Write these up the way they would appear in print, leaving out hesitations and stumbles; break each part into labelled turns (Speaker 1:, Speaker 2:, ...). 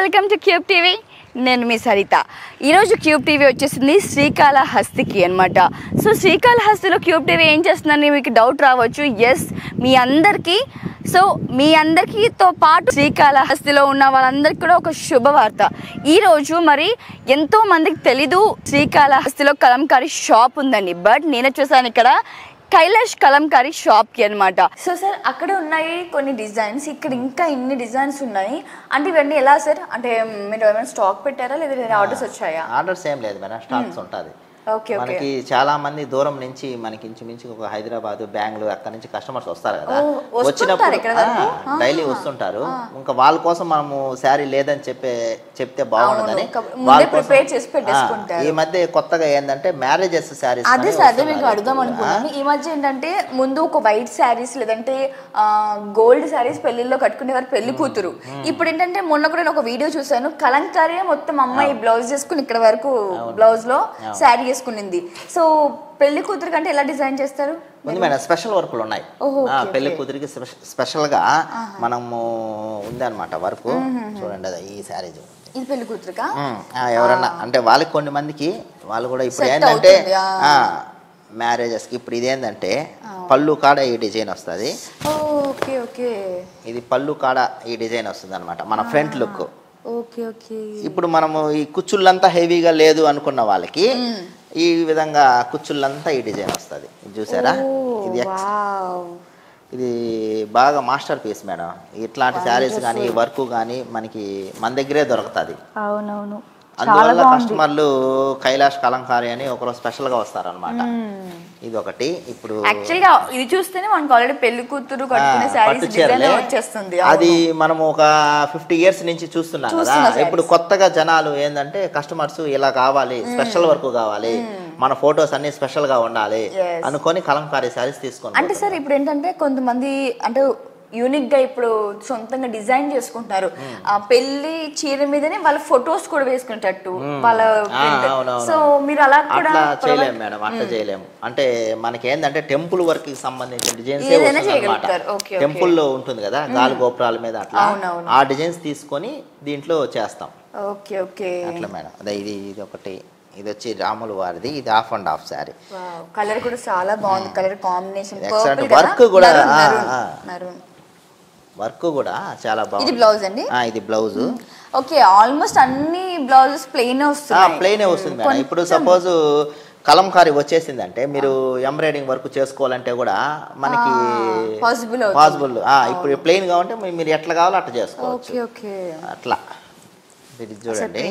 Speaker 1: Welcome to cube TV. నేను మీ సరిత. ఈరోజు cube TV వచ్చేసింది శ్రీకాళహస్తికి అనమాట. సో శ్రీకాళహస్తిలో క్యూబ్ టీవీ ఏం చేస్తుందని మీకు డౌట్ రావచ్చు. ఎస్, మీ అందరికీతో పాటు శ్రీకాళహస్తిలో ఉన్న వాళ్ళందరికీ కూడా ఒక శుభవార్త. ఈరోజు మరి ఎంతో మందికి తెలీదు శ్రీకాళహస్తిలో కలంకారీ షాప్ ఉందని. బట్ నేను చూసాను ఇక్కడ కైలాష్ కలంకారీ షాప్కి అనమాట. సో సార్, అక్కడ ఉన్నాయి కొన్ని డిజైన్స్, ఇక్కడ ఇంకా ఇన్ని డిజైన్స్ ఉన్నాయి అంటే ఇవన్నీ ఎలా సార్? అంటే మీరు ఏమైనా స్టాక్ పెట్టారా లేదా ఆర్డర్స్ వచ్చాయా?
Speaker 2: ఆర్డర్స్ ఏం లేదు మేడం, స్టాక్స్ ఉంటుంది. మనకి చాలా మంది దూరం నుంచి మనకి ఇంచుమించి ఒక హైదరాబాద్, బెంగళూరు అక్కడ నుంచి కస్టమర్స్ వస్తారు కదా. వచ్చినప్పుడు డైలీ వస్తుంటారు. ఇంకా వాళ్ళ కోసం మనము శారీ లేదని చెప్తే బాగుండదని ఈ మధ్య కొత్తగా ఏంటంటే మ్యారేజెస్ శారీస్.
Speaker 1: అదే సార్, అదే మీకు అడుగుదాం అనుకున్నాను. ఈ మధ్య ఏంటంటే ముందు ఒక వైట్ శారీస్ లేదంటే గోల్డ్ శారీస్ పెళ్లిలో కట్టుకునేవారు, పెళ్లి కూతురు. ఇప్పుడు ఏంటంటే మొన్న కూడా నేను ఒక వీడియో చూసాను, కలంకారీ మొత్తం అమ్మాయి బ్లౌజ్ చేసుకుని ఇక్కడ వరకు బ్లౌజ్ లో శారీ చేసుకునింది. సో పెళ్లి కూతురు కంటే ఎలా డిజైన్ చేస్తారు?
Speaker 2: ఉంది మేడం, స్పెషల్ వర్క్లు ఉన్నాయి. పెళ్లి కూతురికి స్పెషల్ గా మనము ఉంది అనమాట వర్క్. చూడండి, అది ఈ శారీ
Speaker 1: ఇది పెళ్లి కూతురుకా?
Speaker 2: ఎవరన్నా అంటే వాళ్ళకి కొన్ని మందికి వాళ్ళు కూడా ఇప్పుడు ఏంటంటే మ్యారేజెస్కి ఇప్పుడు ఇదేంటంటే పళ్ళు కాడ ఈ డిజైన్ వస్తుంది. ఇది పళ్ళు కాడ ఈ డిజైన్ వస్తుంది అనమాట, మన ఫ్రంట్ లుక్. ఇప్పుడు మనము ఈ కుచ్చుళ్ళంతా హెవీగా లేదు అనుకున్న వాళ్ళకి ఈ విధంగా కుచ్చుళ్ళంతా ఈ డిజైన్ వస్తుంది. చూసారా, ఇది బాగా మాస్టర్ పీస్ మేడం. ఇట్లాంటి శారీస్ కానీ వర్క్ కానీ మనకి మన దగ్గరే దొరుకుతుంది.
Speaker 1: అవునవును,
Speaker 2: అందువల్ల కస్టమర్లు కైలాష్ కలంకారీ అని ఒకరోజు స్పెషల్ గా వస్తారనమాట. ఇది ఒకటి. ఇప్పుడు
Speaker 1: యాక్చువల్గా ఇది చూస్తేనే మనకు ఆల్రెడీ పెళ్లి కూతురు కట్టుకునే శారీస్ డిజైన్ వచ్చేస్తుంది.
Speaker 2: అది మనం ఒక 50 years నుంచి చూస్తున్నాం కదా. ఇప్పుడు కొత్తగా జనాలు ఏంటంటే కస్టమర్స్ ఇలా కావాలి, స్పెషల్ వర్క్ కావాలి, మన ఫొటోస్ అన్ని స్పెషల్ గా ఉండాలి అనుకొని కలంకారీ శారీస్ తీసుకున్నాం.
Speaker 1: అంటే సార్ ఇప్పుడు ఏంటంటే కొంతమంది అంటే యూనిక్ గా ఇప్పుడు సొంతంగా డిజైన్ చేసుకుంటున్నారు. ఆ పెళ్లి చీర మీదనే వాళ్ళ ఫొటోస్ కూడా వేసుకునేటట్టు వాళ్ళ. సో మీరు అలా కూడా
Speaker 2: చేయలేము మేడం, అట్లా చేయలేము. అంటే మనకి ఏంటంటే టెంపుల్ వర్క్ కి సంబంధించిన డిజైన్స్ టెంపుల్ లో ఉంటుంది కదా, గాలి గోపురాల మీద అట్లా ఆ డిజైన్స్ తీసుకొని దీంట్లో చేస్తాం.
Speaker 1: ఓకే ఓకే,
Speaker 2: అట్లా మేడం. అదే ఇది ఒకటి. ఇది వచ్చి రాముల వారిది, ఇది of and of sari.
Speaker 1: Colour కూడా చాలా బాగుంది, కలర్ కాంబినేషన్.
Speaker 2: వర్క్ కూడా వర్క్ కూడా చాలా బాగుంది.
Speaker 1: ఇది బ్లౌజ్ అండి? ఇది
Speaker 2: బ్లౌజ్.
Speaker 1: ఓకే, ఆల్మోస్ట్ అన్ని బ్లౌజెస్ ప్లెయిన్ వస్తాయి.
Speaker 2: ప్లెయిన్ వస్తుంది మేడం. ఇప్పుడు సపోజ్ కలంకారీ వచ్చేసిందంటే మీరు ఎంబ్రాయిడింగ్ వర్క్ చేసుకోవాలంటే కూడా మనకి పాసిబుల్. ఇప్పుడు ప్లెయిన్ గా ఉంటే మీరు ఎట్లా కావాలో అట్లా చేసుకోవచ్చు. అట్లా ఇది చూడండి,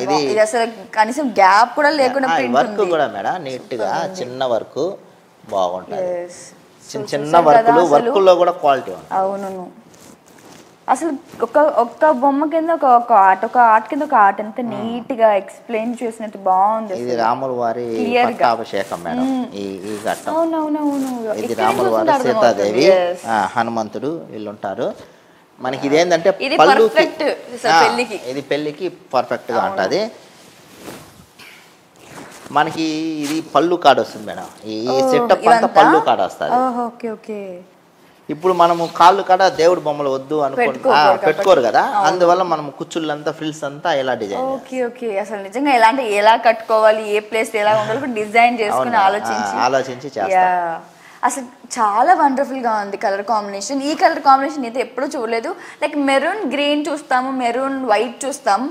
Speaker 2: ఇది
Speaker 1: అసలు కనీసం గ్యాప్ కూడా లేకుండా
Speaker 2: వర్క్ కూడా మేడం నీట్ గా చిన్న వర్క్ బాగుంటుంది. చిన్న వర్క్లో కూడా క్వాలిటీ ఉంది.
Speaker 1: అవును, అసలు ఒక్క బొమ్మ కింద ఒక ఆర్ట్ కింద ఒక ఆర్ట్ అంతా నీట్ గా ఎక్స్ప్లెయిన్ చేసినట్టు బాగుంది.
Speaker 2: ఇది రాముల వారి పట్టాభిషేకం మేడం. ఈ ఘట్టం.
Speaker 1: అవునవునవును,
Speaker 2: ఇది రాముల వారి, సీతాదేవి, హనుమంతుడు వీళ్ళు ఉంటారు. మనకి ఇదేంటంటే ఇది పెళ్లికి పర్ఫెక్ట్ గా ఉంటది. మనకి ఇది పళ్ళు కాడ వస్తుంది మేడం. ఈ సెటప్ అంతా పళ్ళు కాడ వస్తుంది. ఇప్పుడు మనము కాళ్ళు కాడ దేవుడు బొమ్మలు వద్దు పెట్టుకోరు కదా, అందువల్ల మనం కుచ్చుళ్ళంతా ఫ్రిల్స్ అంతా ఎలా డిజైన్.
Speaker 1: అసలు నిజంగా ఎలా కట్టుకోవాలి, ఏ ప్లేస్ ఎలా ఉండాలి డిజైన్ చేసుకుని
Speaker 2: ఆలోచించి చేస్తాం.
Speaker 1: అసలు చాలా వండర్ఫుల్ గా ఉంది కలర్ కాంబినేషన్. ఈ కలర్ కాంబినేషన్ అయితే ఎప్పుడూ చూడలేదు. లైక్ మెరూన్ గ్రీన్ చూస్తాము, మెరూన్ వైట్ చూస్తాం,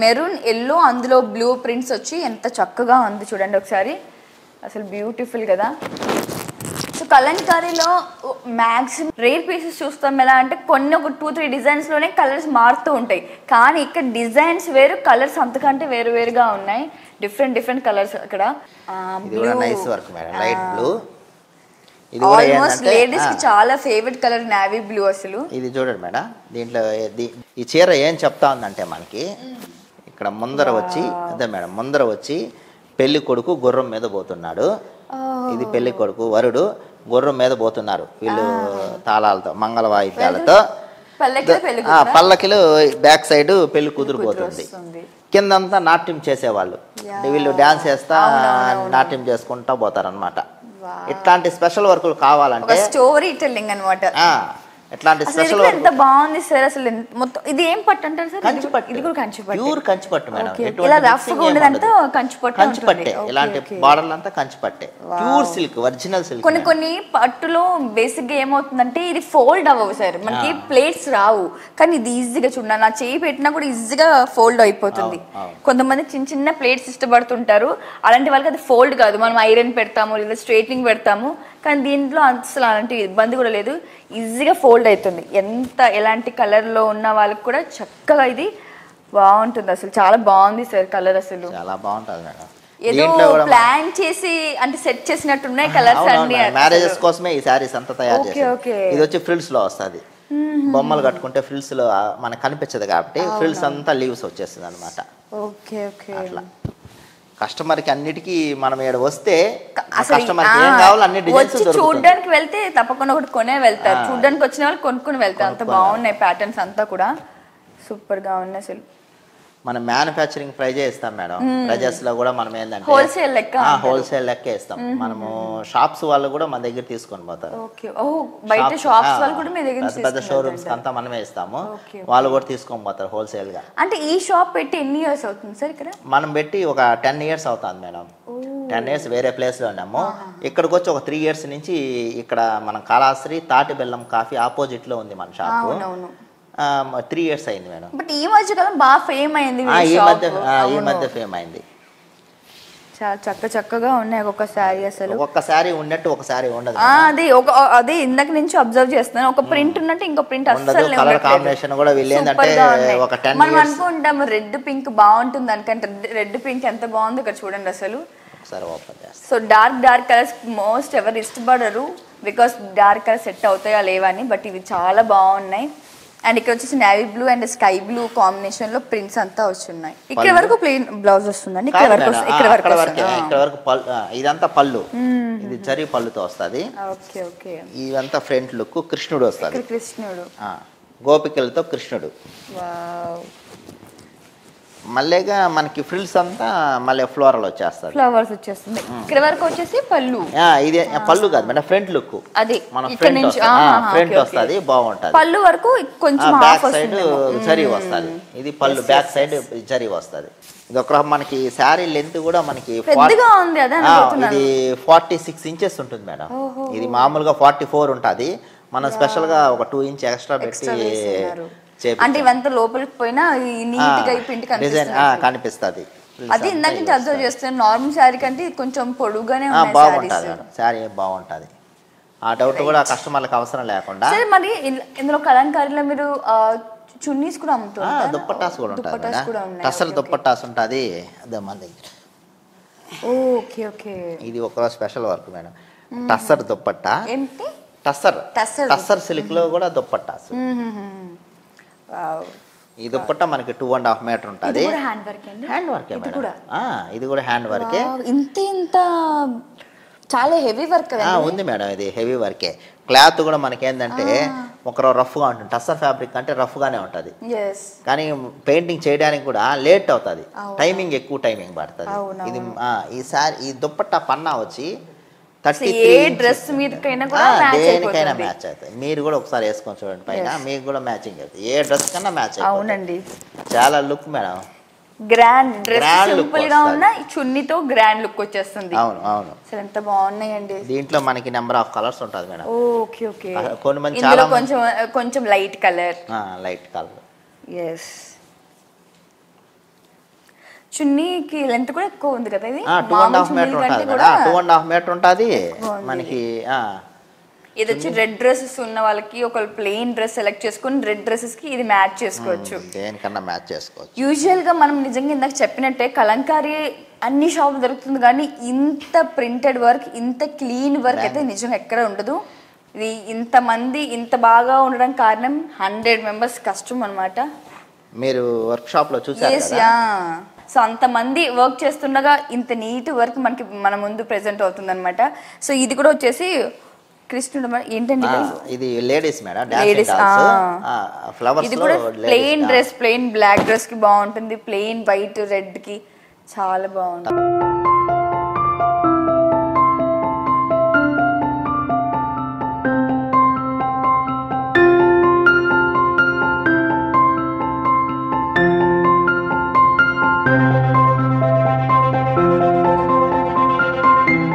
Speaker 1: మెరూన్ ఎల్లో, అందులో బ్లూ ప్రింట్స్ వచ్చి ఎంత చక్కగా ఉంది చూడండి ఒకసారి. అసలు బ్యూటిఫుల్ కదా. సో కలంకారీలో మ్యాక్సిమం రేర్ పీసెస్ చూస్తాం. ఎలా అంటే కొన్ని ఒక 2-3 డిజైన్స్ లోనే కలర్స్ మారుతూ ఉంటాయి, కానీ ఇక్కడ డిజైన్స్ వేరు, కలర్స్ అంతకంటే వేరు వేరుగా ఉన్నాయి. Different colours. అక్కడ ఆల్మోస్ట్ లేడీస్ కి చాలా ఫేవరెట్ కలర్ నేవీ బ్లూ. అసలు ఇది
Speaker 2: చూడండి మేడం, దీంట్లో ఈ చీర ఏం చెప్తా ఉందంటే మనకి ఇక్కడ ముందర వచ్చి పెళ్లి కొడుకు గుర్రం మీద పోతున్నాడు. ఇది పెళ్లి కొడుకు, వరుడు గుర్రం మీద పోతున్నారు. వీళ్ళు తాళాలతో, మంగళ వాయిద్యాలతో పల్లకిలో బ్యాక్ సైడ్ పెళ్లి కూతురు పోతుంది. కిందంతా నాట్యం చేసేవాళ్ళు, వీళ్ళు డాన్స్ చేస్తా నాట్యం చేసుకుంటా పోతారనమాట. ఇట్లాంటి స్పెషల్ వర్కులు కావాలంటే
Speaker 1: స్టోరీ టెల్లింగ్ అన్నమాట.
Speaker 2: ఇట్లాంటి
Speaker 1: అసలు ఇది
Speaker 2: స్పెషల్
Speaker 1: కూడా ఎంత బాగుంది సార్. అసలు మొత్తం ఇది ఏం పట్టు అంటారు సార్?
Speaker 2: కంచిపట్టు.
Speaker 1: ఇది కూడా కంచిపట్టు,
Speaker 2: ప్యూర్ కంచిపట్టు మేడం.
Speaker 1: ఓకే.
Speaker 2: ఎటువంటి
Speaker 1: ఇలా
Speaker 2: mixing
Speaker 1: రఫ్గా
Speaker 2: ఏం
Speaker 1: ఉండదంతా
Speaker 2: ఉండదు.
Speaker 1: కంచిపట్టు
Speaker 2: కంచిపట్టే.
Speaker 1: ఉంటుంది.
Speaker 2: ఇలాంటి
Speaker 1: ఓకే, ఓకే.
Speaker 2: బార్డర్లు అంతా కంచిపట్టే. Pure silk, original silk.
Speaker 1: కొన్ని కొన్ని పట్టులో బేసిక్ గా ఏమవుతుందంటే ఇది ఫోల్డ్ అవ్వవు సార్, మనకి ప్లేట్స్ రావు. కానీ ఇది ఈజీగా చూడండి, నా చేయి పెట్టినా కూడా ఈజీగా ఫోల్డ్ అయిపోతుంది. కొంతమంది చిన్న చిన్న ప్లేట్స్ ఇష్టపడుతుంటారు, అలాంటి వాళ్ళకి అది ఫోల్డ్ కాదు. మనం ఐరన్ పెడతాము లేదా స్ట్రైట్నింగ్ పెడతాము, కానీ దీంట్లో అసలు అలాంటి ఇబ్బంది కూడా లేదు, ఈజీగా ఫోల్డ్ అవుతుంది. ఎలాంటి కలర్లో ఉన్న వాళ్ళకి కూడా చక్కగా ఇది బాగుంటుంది. అసలు చాలా బాగుంది సార్ కలర్, అసలు
Speaker 2: చాలా బాగుంటుంది మేడం.
Speaker 1: ఏదో ప్లాన్ చేసి అంటే సెట్ చేసినట్టున్నాయి కలర్స్ అన్ని.
Speaker 2: మ్యారేజెస్ కోసమే ఈ సారీస్ అంతా తయారు
Speaker 1: ఓకే,
Speaker 2: చేశారు.
Speaker 1: ఓకే.
Speaker 2: ఇది వచ్చి ఫ్రిల్స్ లో వస్తుంది. బొమ్మలు కట్టుకుంటే ఫ్రిల్స్ లో మనకు కనిపించదు కాబట్టి ఫ్రిల్స్ అంతా లీవ్స్ వచ్చేస్తుంది అనమాట.
Speaker 1: Okay, okay.
Speaker 2: అట్లా కస్టమర్ కి అన్నిటికీ మనం ఇక్కడ వస్తే
Speaker 1: అసలు
Speaker 2: కస్టమర్ ఏం కావాలో అన్ని డిజైన్స్
Speaker 1: వచ్చి చూడడానికి వెళ్తే తప్పకుండా ఒకటి కొనే వెళ్తారు, చూడడానికి వచ్చిన వాళ్ళు కొనుక్కుని వెళ్తారు. అంత బాగున్నాయి ప్యాటర్న్స్ అంతా కూడా సూపర్ గా ఉన్నాయి అసలు.
Speaker 2: మనం మ్యానుఫ్యాక్చరింగ్ ప్రైజే ఇస్తాం మేడం. ప్రైజెస్ లో కూడా మనం ఏంటంటే
Speaker 1: హోల్సేల్ లెక్క,
Speaker 2: హోల్సేల్ లెక్కే ఇస్తాం. మనము షాప్స్ వాళ్ళు కూడా మన దగ్గర తీసుకొని పోతారు.
Speaker 1: ఓకే. ఓ బయట షాప్స్ వాళ్ళు కూడా మీ దగ్గర
Speaker 2: పెద్ద షోరూమ్స్ అంతా మనమే ఇస్తాము, వాళ్ళు కూడా తీసుకొని పోతారు హోల్సేల్ గా.
Speaker 1: అంటే ఈ షాప్ పెట్టి ఎన్ని ఇయర్స్ అవుతుంది సార్ ఇక్కడ?
Speaker 2: మనం పెట్టి ఒక 10 years అవుతుంది మేడం. 10 years వేరే ప్లేస్ లో ఉన్నాము. ఇక్కడికి వచ్చి ఒక 3 years నుంచి ఇక్కడ మన కాళాశ్రీ తాటి బెల్లం కాఫీ ఆపోజిట్ లో ఉంది మన షాప్. 3 years అయింది మేడం.
Speaker 1: బట్ ఈ మధ్య కాలం బాగా ఫేమ్ అయింది
Speaker 2: ఈ మధ్య ఫేమ్ అయింది.
Speaker 1: చాలా చక్కగా ఉన్నాయి ఒక్కొక్క శారీ. అసలు
Speaker 2: ఒక్క శారీ ఉన్నట్టు ఒక శారీ ఉండదు.
Speaker 1: అదే ఇందాక నుంచి అబ్జర్వ్ చేస్తున్నాను, ఒక ప్రింట్ ఉన్నట్టు ఇంకో ప్రింట్ అస్సలు
Speaker 2: కలర్ కాంబినేషన్ కూడా వీళ్ళు ఏంటంటే ఒక 10
Speaker 1: మనం అనుకుంటాము రెడ్ పింక్ బాగుంటుంది అనుకంటే, రెడ్ పింక్ ఎంత బాగుంది ఇక్కడ చూడండి అసలు.
Speaker 2: ఒకసారి ఓపెన్ చేస్తాం.
Speaker 1: సో డార్క్ కలర్స్ మోస్ట్ ఎవరు ఇష్టపడరు, బికాస్ డార్క్ కలర్ సెట్ అవుతాయా లేవని. బట్ ఇవి చాలా బాగున్నాయి. అండ్ ఇక్కడ వచ్చేసి navy blue and sky blue combination లో ప్రింట్స్ అంతా వచ్చున్నాయి. ఇక్కడ వరకు ప్లెయిన్ బ్లౌజ్ వస్తుందండి. ఇక్కడ
Speaker 2: వరకు ఇదంతా పళ్ళు, ఇది జరీ పళ్ళుతో వస్తుంది.
Speaker 1: Okay, okay.
Speaker 2: ఇదంతా ఫ్రంట్ లుక్. కృష్ణుడు వస్తుంది,
Speaker 1: కృష్ణుడు
Speaker 2: గోపికలతో కృష్ణుడు. మళ్ళీగా మనకి ఫ్రిల్స్ అంతా మళ్ళీ ఫ్లోరల్ వచ్చేస్తుంది,
Speaker 1: ఫ్లవర్స్ వచ్చేస్తుంది. ఇక్కడ వరకు వచ్చేసి పళ్ళు.
Speaker 2: ఇది పళ్ళు కాదు మేడం, ఫ్రంట్ లుక్.
Speaker 1: అది
Speaker 2: మన ఫ్రంట్ వస్తుంది, బాగుంటది.
Speaker 1: పళ్ళు వరకు కొంచెం
Speaker 2: బ్యాక్ సైడ్ జరీ వస్తుంది. ఇది పళ్ళు, బ్యాక్ సైడ్ జరీ వస్తుంది. ఇది ఒక మనకి శారీ లెంత్ కూడా మనకి ఇది 46 inches ఉంటుంది మేడం. ఇది మామూలుగా 44 ఉంటుంది. మనం స్పెషల్ గా ఒక 2 inch ఎక్స్ట్రా పెట్టి
Speaker 1: అంటే ఇవంతా లోపలికి పోయినా నీట్ గా పిండి
Speaker 2: కనిపిస్తుంది.
Speaker 1: అది ఇందాక నుంచి అబ్జర్వ్ చేస్తాను, నార్మల్ శారీ కంటే కొంచెం పొడుగానే
Speaker 2: బాగుంటుంది శారీ, బాగుంటుంది. ఆ డౌట్ కూడా కస్టమర్లకు అవసరం లేకుండా.
Speaker 1: సరే, మరి ఇందులో కలంకారీలో మీరు చున్నీస్ కూడా అమ్ముతారు?
Speaker 2: దుప్పట్టాస్ కూడా ఉంటుంది, టస్సర్ దుప్పట్టాస్ ఉంటుంది అదే మన దగ్గర.
Speaker 1: Okay, okay.
Speaker 2: ఇది ఒక special work madam. Tussar dupatta,
Speaker 1: ఏంటి
Speaker 2: టస్సర్ సిల్క్ లో కూడా దుప్పట్టాస్. ఈ దుప్పట్ట మనకి 2.5 meter ఉంటుంది.
Speaker 1: హ్యాండ్ వర్క్
Speaker 2: ఇది కూడా హ్యాండ్ వర్కే.
Speaker 1: ఇంత చాలా హెవీ వర్క్
Speaker 2: ఉంది మేడం. ఇది హెవీ వర్కే. క్లాత్ కూడా మనకి ఏంటంటే ఒక రఫ్ గా ఉంటుంది. టస్సర్ ఫ్యాబ్రిక్ అంటే రఫ్ గానే ఉంటుంది, కానీ పెయింటింగ్ చేయడానికి కూడా లేట్ అవుతుంది, టైమింగ్ ఎక్కువ టైమింగ్ పడుతుంది. ఇది ఈ దుప్పట్ట పన్నా వచ్చి
Speaker 1: దేనికైనా
Speaker 2: మ్యాచ్ అవుతాయి. మీరు కూడా ఒకసారి వేసుకొని చూడండి, పైన మీకు కూడా మ్యాచింగ్ అవుతుంది. ఏ డ్రెస్ కన్నా మ్యాచ్ అవునండి. చాలా look madam,
Speaker 1: grand dress, simple గా ఉన్న చున్నీతో గ్రాండ్ లుక్ వచ్చేస్తుంది.
Speaker 2: అవును, అవును.
Speaker 1: అసలు ఎంత బాగున్నాయండి.
Speaker 2: దీంట్లో మనకి నెంబర్ ఆఫ్ కలర్స్ ఉంటుంది మేడం.
Speaker 1: Okay, okay.
Speaker 2: కొన్ని మంది చాలా
Speaker 1: కొంచెం లైట్ కలర్. ఎస్. చున్నీకి లెంత్ కూడా ఎక్కువ ఉంది కదా, ఇది
Speaker 2: 2.5 meter ఉంటుంది. 2.5 meter ఉంటుంది మనకి.
Speaker 1: ఇది వచ్చి రెడ్ డ్రెస్సెస్ ఉన్న వాళ్ళకి ఒక ప్లెయిన్ డ్రెస్ సెలెక్ట్ చేసుకుని రెడ్ డ్రెస్సెస్ కి ఇది మ్యాచ్ చేసుకోవచ్చు,
Speaker 2: దేనికన్నా మ్యాచ్ చేసుకోవచ్చు.
Speaker 1: యూజువల్ గా మనం నిజంగా ఇందాక చెప్పినట్టే కలంకారీ అన్ని షాప్ దొరుకుతుంది, కానీ ఇంత ప్రింటెడ్ వర్క్, ఇంత క్లీన్ వర్క్ అయితే నిజంగా ఎక్కడ ఉండదు. ఇది ఇంతమంది ఇంత బాగా ఉండడం కారణం 100 members కష్టం అనమాట.
Speaker 2: మీరు వర్క్ షాప్ లో చూసారు.
Speaker 1: సో అంతమంది వర్క్ చేస్తుండగా ఇంత నీట్ వర్క్ మనకి మన ముందు ప్రెజెంట్ అవుతుంది అనమాట. సో ఇది కూడా వచ్చేసి కృష్ణుడు ఏంటండి,
Speaker 2: ఇది లేడీస్ మేడం,
Speaker 1: ఇది కూడా plain dress, plain black dress కి బాగుంటుంది, ప్లెయిన్ వైట్ రెడ్ కి చాలా బాగుంటుంది.